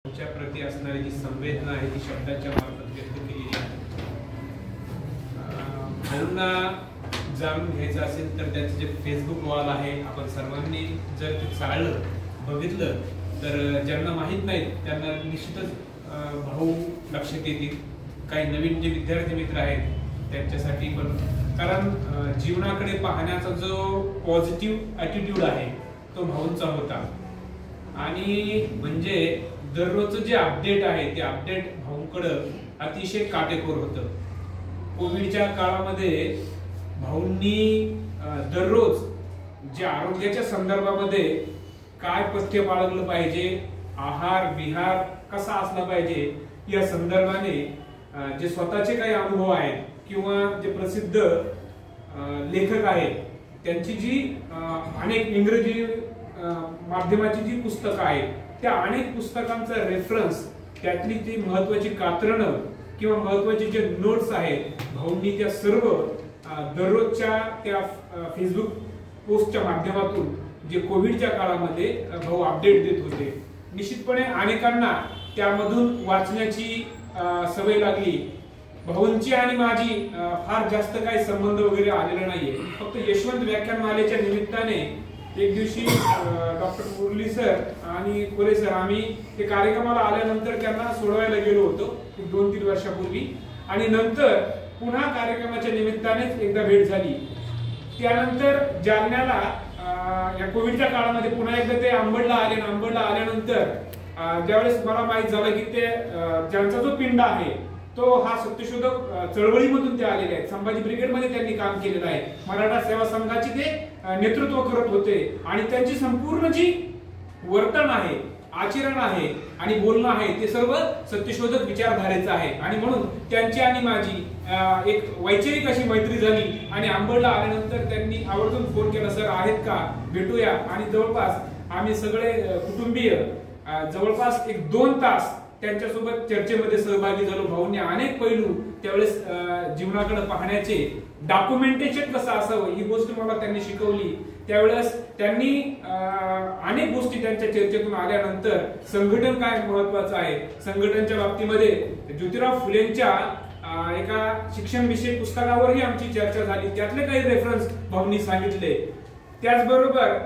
च्या प्रती असणारी जी संवेदना आहे ती शब्दाच्या मार्फत व्यक्त केलेली आहे. भाऊंना जाणून घ्यायचं असेल तर त्याचं जे फेसबुक वॉल आहे आपण सर्वांनी जर ते चाळलं बघितलं तर ज्यांना माहीत नाही त्यांना निश्चितच भाऊ लक्षात येतील. काही नवीन जे विद्यार्थी मित्र आहेत त्यांच्यासाठी पण, कारण जीवनाकडे पाहण्याचा जो पॉझिटिव्ह ॲटिट्यूड आहे तो भाऊंचा होता. आणि म्हणजे दररोजचं जे अपडेट आहे ते अपडेट भाऊंकडं अतिशय काटेकोर होतं. कोविडच्या काळामध्ये भाऊंनी दररोज जे आरोग्याच्या संदर्भामध्ये काय पथ्य बाळगलं पाहिजे, आहार विहार कसा असला पाहिजे या संदर्भाने जे स्वतःचे काही अनुभव आहेत किंवा जे प्रसिद्ध लेखक आहेत त्यांची जी अनेक इंग्रजी माध्यमाची जी पुस्तकं आहेत त्या अनेक पुस्तकांचा रेफरन्स, त्यातली ती महत्वाची कात्रणं किंवा महत्वाचे जे नोट्स आहेत भाऊंनी त्या सर्व दररोजच्या त्या फेसबुक पोस्टच्या माध्यमातून जे कोविडच्या काळामध्ये भाऊ अपडेट देत होते. निश्चितपणे अनेकांना त्यामधून वाचण्याची सवय लागली. भाऊंची आणि माझी फार जास्त काही संबंध वगैरे आलेला नाहीये. फक्त यशवंत व्याख्यानमालेच्या निमित्ताने एक दिवशी डॉक्टर मुरली सर आणि कोले सर आम्ही ते कार्यक्रमाला आल्यानंतर त्यांना सोडवायला गेलो होतो 2-3 वर्षापूर्वी, आणि नंतर पुन्हा कार्यक्रमाच्या निमित्तानेच एकदा भेट झाली. त्यानंतर जालन्याला या कोविडच्या काळामध्ये पुन्हा एकदा ते अंबडला आले. अंबडला आल्यानंतर ज्यावेळेस मला माहित झालं की ते ज्यांचा जो पिंड आहे तो हा सत्यशोधक चळवळीमधून ते आलेले आहेत. संभाजी ब्रिगेडमध्ये त्यांनी काम केलेलं आहे. मराठा सेवा संघाची ते नेतृत्व करत होते आणि त्यांची संपूर्ण जी वर्तन आहे, आचरण आहे आणि बोलणं आहे ते सर्व सत्यशोधक विचारधारेचं आहे. आणि म्हणून त्यांची आणि माझी एक वैचारिक अशी मैत्री झाली. आणि अंबडला आल्यानंतर त्यांनी आवर्जून फोन केला, सर आहेत का, भेटूया. आणि जवळपास आम्ही सगळे कुटुंबीय जवळपास 1-2 तास त्यांच्यासोबत चर्चेमध्ये सहभागी झालो. भाऊंनी अनेक पैलू त्यावेळेस जीवनाकडे पाहण्याचे, डॉक्युमेंटेशन कसं असावं ही गोष्ट मला त्यांनी शिकवली. त्यावेळेस त्यांनी अनेक गोष्टी त्यांच्या चर्चेतून आल्यानंतर संघटन काय महत्वाचं आहे, संघटनच्या बाबतीमध्ये ज्योतिराव फुलेंच्या एका शिक्षण विषयक पुस्तकावरही आमची चर्चा झाली. त्यातले काही रेफरन्स भाऊंनी सांगितले. त्याचबरोबर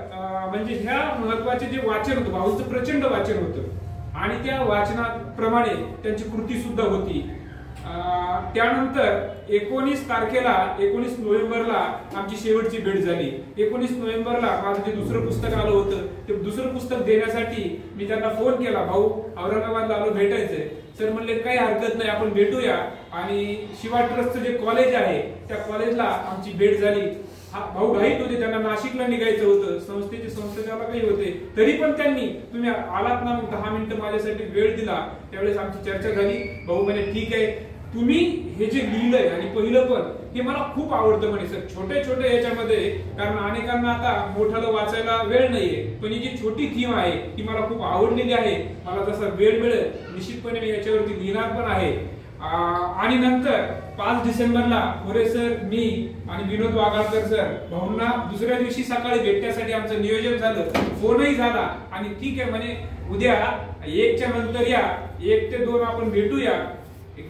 म्हणजे ह्या महत्वाचे जे वाचन होतं, भाऊंचं प्रचंड वाचन होतं आणि त्या वाचनाप्रमाणे त्यांची कृती सुद्धा होती. त्यानंतर 19 नोव्हेंबरला आमची शेवटची भेट झाली. 19 नोव्हेंबरला माझं जे दुसरं पुस्तक आलं होतं ते दुसरं पुस्तक देण्यासाठी मी त्यांना फोन केला, भाऊ औरंगाबादला आलो, भेटायचंय. सर म्हणले काही हरकत नाही, आपण भेटूया. आणि शिवा ट्रस्टचं जे कॉलेज आहे त्या कॉलेजला आमची भेट झाली. भाऊ घाईत होते, त्यांना नाशिकला निघायचं होतं, संस्थेचे संस्थेला काही होते, तरी पण त्यांनी तुम्ही आलात ना, 10 मिनिटं माझ्यासाठी वेळ दिला. त्यावेळेस आमची चर्चा झाली. भाऊ म्हणे ठीक आहे, तुम्ही हे जे लिहिलंय आणि पहिलं पण हे मला खूप आवडतं म्हणे सर, छोटे याच्यामध्ये, कारण अनेकांना आता मोठ्याला वाचायला वेळ नाहीये, पण ही जी छोटी थीम आहे ती मला खूप आवडलेली आहे. मला जसा वेळ मिळेल निश्चितपणे मी याच्यावरती लिहिणार पण आहे. आणि नंतर 5 डिसेंबरला कोरे सर, मी आणि विनोद वाघाळकर सर भाऊंना दुसऱ्या दिवशी सकाळी भेटण्यासाठी आमचं नियोजन झालं. फोनही झाला आणि ठीक आहे म्हणे उद्या 1च्या नंतर या, 1 ते 2 आपण भेटूया.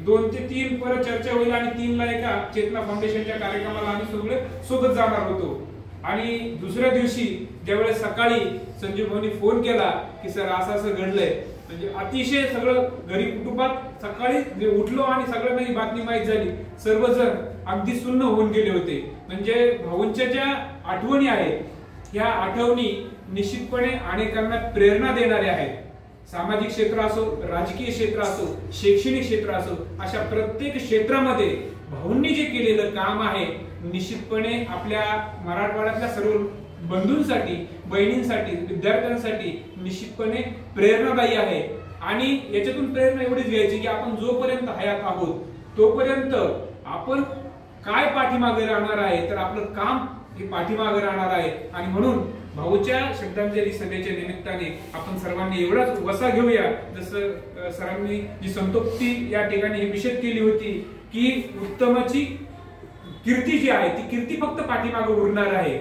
2 ते 3 परत चर्चा होईल आणि 3ला एका चेतना फाउंडेशनच्या कार्यक्रमाला आम्ही सगळे सोबत जाणार होतो. आणि दुसऱ्या दिवशी ज्यावेळेस सकाळी संजीव भाऊनी फोन केला की सर असं घडलंय, म्हणजे अतिशय सगळं घरी कुटुंबात सकाळी उठलो आणि सगळ्यांना ही बातमी माहीत झाली. सर्वजण अगदी सुन्न होऊन गेले होते. म्हणजे भाऊंच्या ज्या आठवणी आहेत ह्या आठवणी निश्चितपणे अनेकांना प्रेरणा देणाऱ्या आहेत. सामाजिक क्षेत्र असो, राजकीय क्षेत्र असो, शैक्षणिक क्षेत्र असो, अशा प्रत्येक क्षेत्रामध्ये भाऊंनी जे केलेलं काम आहे निश्चितपणे आपल्या मराठवाड्यातल्या सर्व बंधूंसाठी, बहिणींसाठी, विद्यार्थ्यांसाठी निश्चितपणे प्रेरणादायी आहे. आणि याच्यातून प्रेरणा एवढीच घ्यायची की आपण जोपर्यंत हयात आहोत तोपर्यंत आपण काय पाठीमागे राहणार आहे, तर आपलं काम हे पाठीमागे राहणार आहे. आणि म्हणून भाऊच्या श्रद्धांजली सभेच्या निमित्ताने आपण सर्वांनी एवढाच वसा घेऊया, जसं सरांनी जी संतोक्ती या ठिकाणी ही विषद केली होती की उत्तमाची कीर्ती जी आहे ती कीर्ती फक्त पाठीमागे उरणार आहे.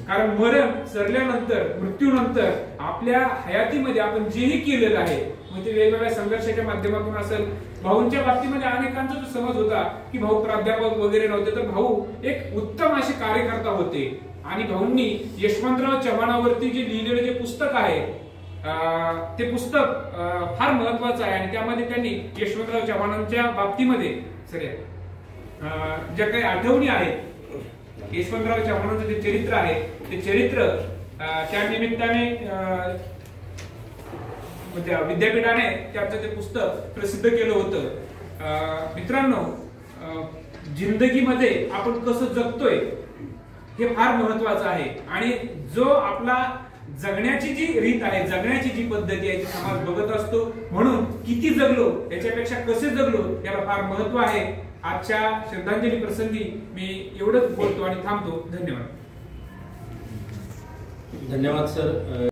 कारण मरण सरल्यानंतर, मृत्यूनंतर आपल्या हयातीमध्ये आपण जेही केलेलं आहे मग ते वेगवेगळ्या संघर्षाच्या माध्यमातून असेल. भाऊंच्या बाबतीमध्ये अनेकांचा जो समज होता की भाऊ प्राध्यापक वगैरे नव्हते, तर भाऊ एक उत्तम असे कार्यकर्ता होते. आणि भाऊंनी यशवंतराव चव्हाणावरती जे लिहिलेलं जे पुस्तक आहे ते पुस्तक फार महत्वाचं आहे. आणि त्यामध्ये त्यांनी यशवंतराव चव्हाणांच्या बाबतीमध्ये ज्या काही आठवणी आहेत, यशवंतराव चव्हाणांचं जे चरित्र आहे ते चरित्र त्या निमित्ताने विद्यापीठाने त्याचं ते पुस्तक प्रसिद्ध केलं होतं. मित्रांनो, जिंदगीमध्ये आपण कसं जगतोय हे फार महत्वाचं आहे. आणि जो आपला जगण्याची जी रीत आहे, जगण्याची जी पद्धती आहे ती समाज बघत असतो. म्हणून किती जगलो याच्यापेक्षा कसे जगलो याला फार महत्व आहे. आजच्या श्रद्धांजली प्रसंगी मी एवढंच बोलतो आणि थांबतो. धन्यवाद. धन्यवाद सर.